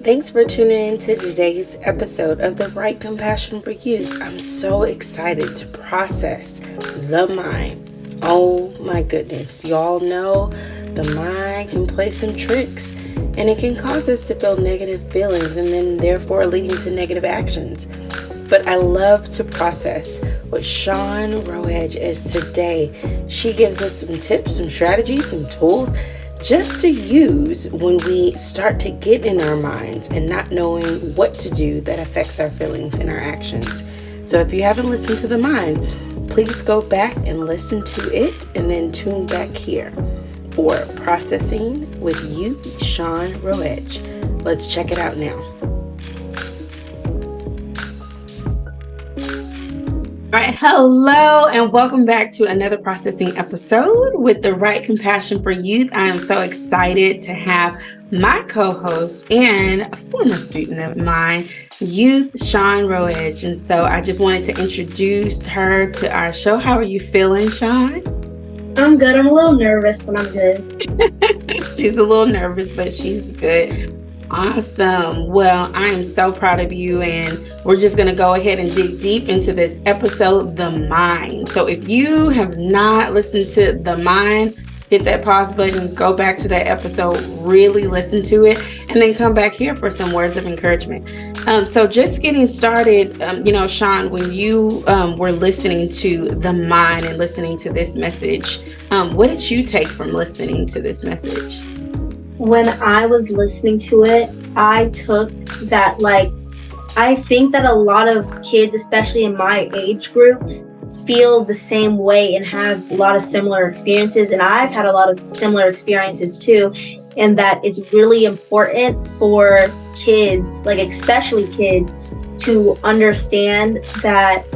Thanks for tuning in to today's episode of the Right Compassion for Youth. I'm so excited to process the mind. Oh my goodness. Y'all know the mind can play some tricks and it can cause us to feel negative feelings and then therefore leading to negative actions. But I love to process what Shawn Rouege is today. She gives us some tips, some strategies, some tools just to use when we start to get in our minds and not knowing what to do that affects our feelings and our actions. So if you haven't listened to the mind, please go back and listen to it and then tune back here for Processing with Youth Shawn Rouege. Let's check it out now. All right, hello and welcome back to another processing episode with the Right Compassion for Youth. I am so excited to have my co-host and a former student of mine, Youth Shawn Rouege. And so I just wanted to introduce her to our show. How are you feeling, Shawn? I'm good. I'm a little nervous, but I'm good. She's a little nervous, but she's good. Awesome. Well, I am so proud of you, and we're just going to go ahead and dig deep into this episode, The Mind. So if you have not listened to The Mind, hit that pause button, go back to that episode, really listen to it, and then come back here for some words of encouragement. So just getting started, Shawn, when you were listening to The Mind and listening to this message, what did you take from listening to this message? When I was listening to it, I took that, I think that a lot of kids, especially in my age group, feel the same way and have a lot of similar experiences. And I've had a lot of similar experiences too. And that it's really important for kids, especially kids, to understand that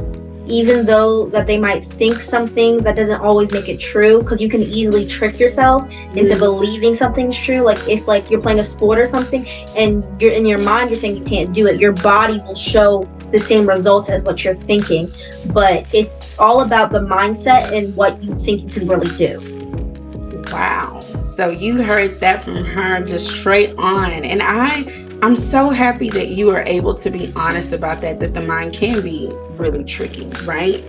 even though that they might think something, that doesn't always make it true, because you can easily trick yourself into believing something's true. If you're playing a sport or something and you're in your mind, you're saying you can't do it, your body will show the same results as what you're thinking. But it's all about the mindset and what you think you can really do. Wow. So you heard that from her just straight on. And I'm so happy that you are able to be honest about that the mind can be really tricky, right?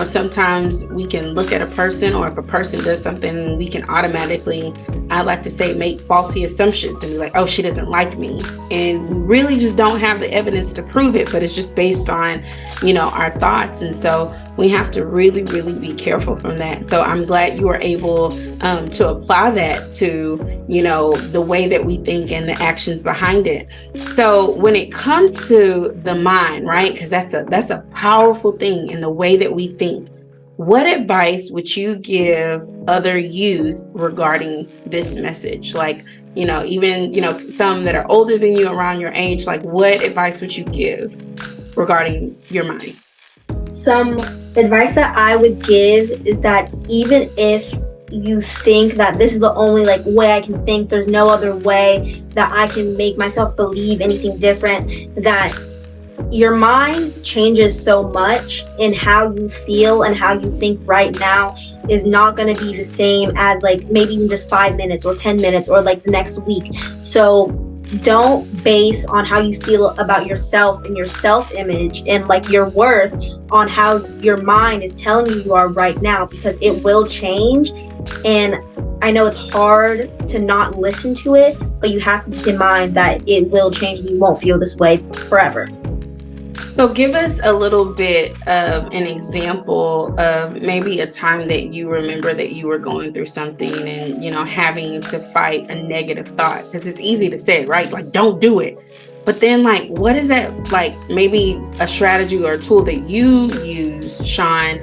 Sometimes we can look at a person, or if a person does something, we can automatically, I like to say, make faulty assumptions and be like, oh, she doesn't like me. And we really just don't have the evidence to prove it, but it's just based on, our thoughts. And so we have to really, really be careful from that. So I'm glad you are able to apply that to, the way that we think and the actions behind it. So when it comes to the mind, right? Because that's a powerful thing in the way that we think. What advice would you give other youth regarding this message? Even some that are older than you, around your age, what advice would you give regarding your mind? Some advice that I would give is that even if you think that this is the only way I can think, there's no other way that I can make myself believe anything different, that your mind changes so much, and how you feel and how you think right now is not going to be the same as maybe even just 5 minutes or 10 minutes or the next week. So don't base on how you feel about yourself and your self-image and your worth on how your mind is telling you are right now, because it will change. And I know it's hard to not listen to it, but you have to keep in mind that it will change and you won't feel this way forever. So give us a little bit of an example of maybe a time that you remember that you were going through something and, having to fight a negative thought. Because it's easy to say, right? Don't do it. But then what is that, maybe a strategy or a tool that you use, Shawn,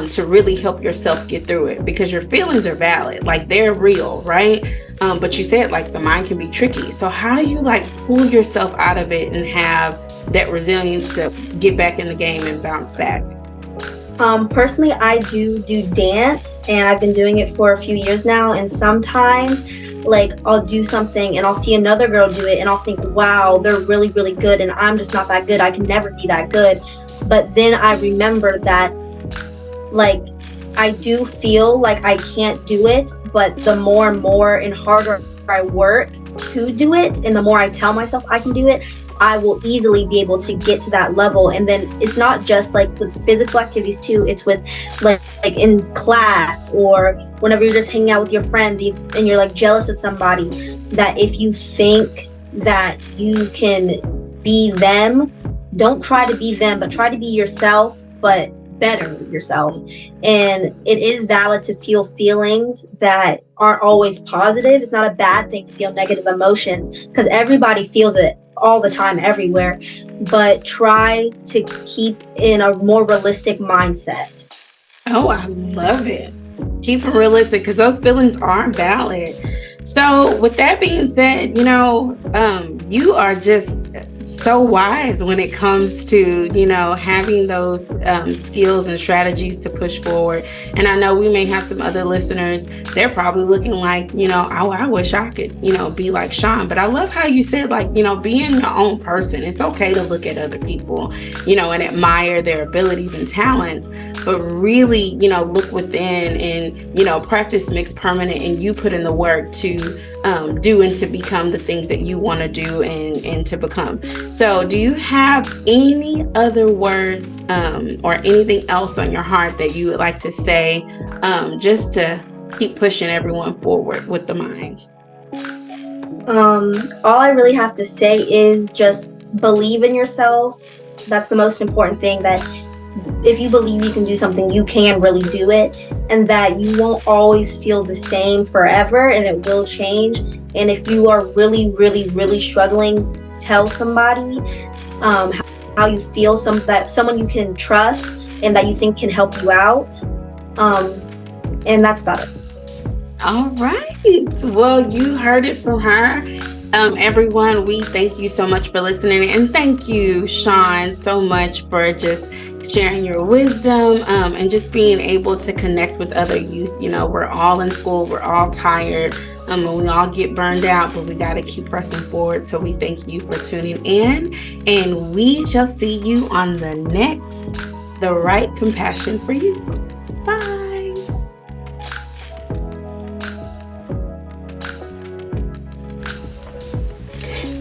to really help yourself get through it? Because your feelings are valid, they're real, right? But you said the mind can be tricky. So how do you pull yourself out of it and have that resilience to get back in the game and bounce back? Personally, I do dance, and I've been doing it for a few years now. And sometimes I'll do something and I'll see another girl do it and I'll think, wow, they're really, really good, and I'm just not that good. I can never be that good. But then I remember that I do feel like I can't do it, but the more and more and harder I work to do it and the more I tell myself I can do it, I will easily be able to get to that level. And then it's not just like with physical activities too, it's with like in class or whenever you're just hanging out with your friends and you're like jealous of somebody, that if you think that you can be them, don't try to be them, but try to be yourself, but better yourself. And it is valid to feel feelings that aren't always positive. It's not a bad thing to feel negative emotions because everybody feels it all the time everywhere, but try to keep in a more realistic mindset. Oh, I love it. Keep it realistic because those feelings are valid. So, with that being said, you are just so wise when it comes to, having those skills and strategies to push forward. And I know we may have some other listeners, they're probably looking like, oh, I wish I could, be like Shawn. But I love how you said, like, being your own person. It's okay to look at other people, and admire their abilities and talents, but really, look within and, practice makes permanent, and you put in the work to do and to become the things that you want to do and to become. So do you have any other words or anything else on your heart that you would like to say just to keep pushing everyone forward with the mind? All I really have to say is just believe in yourself. That's the most important thing, that if you believe you can do something, you can really do it, and that you won't always feel the same forever, and it will change. And if you are really, really, really struggling, tell somebody how you feel, that someone you can trust and that you think can help you out. And that's about it. All right. Well, you heard it from her. Everyone, we thank you so much for listening. And thank you, Shawn, so much for just sharing your wisdom and just being able to connect with other youth. We're all in school, we're all tired, and we all get burned out, but we got to keep pressing forward. So we thank you for tuning in, and we shall see you on the next The Right Compassion for You. Bye.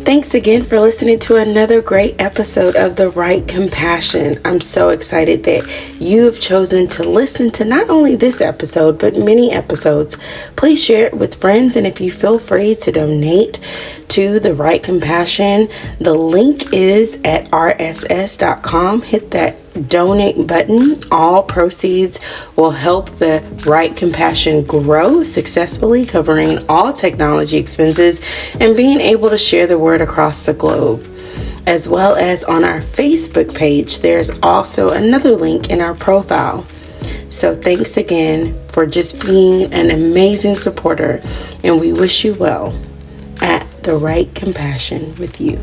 Thanks again for listening to another great episode of The Right Compassion. I'm so excited that you have chosen to listen to not only this episode, but many episodes. Please share it with friends, and if you feel free to donate to The Right Compassion, the link is at rss.com. Hit that donate button. All proceeds will help The Right Compassion grow successfully, covering all technology expenses and being able to share the word across the globe. As well as on our Facebook page, there's also another link in our profile. So thanks again for just being an amazing supporter, and we wish you well at The Right Compassion with you.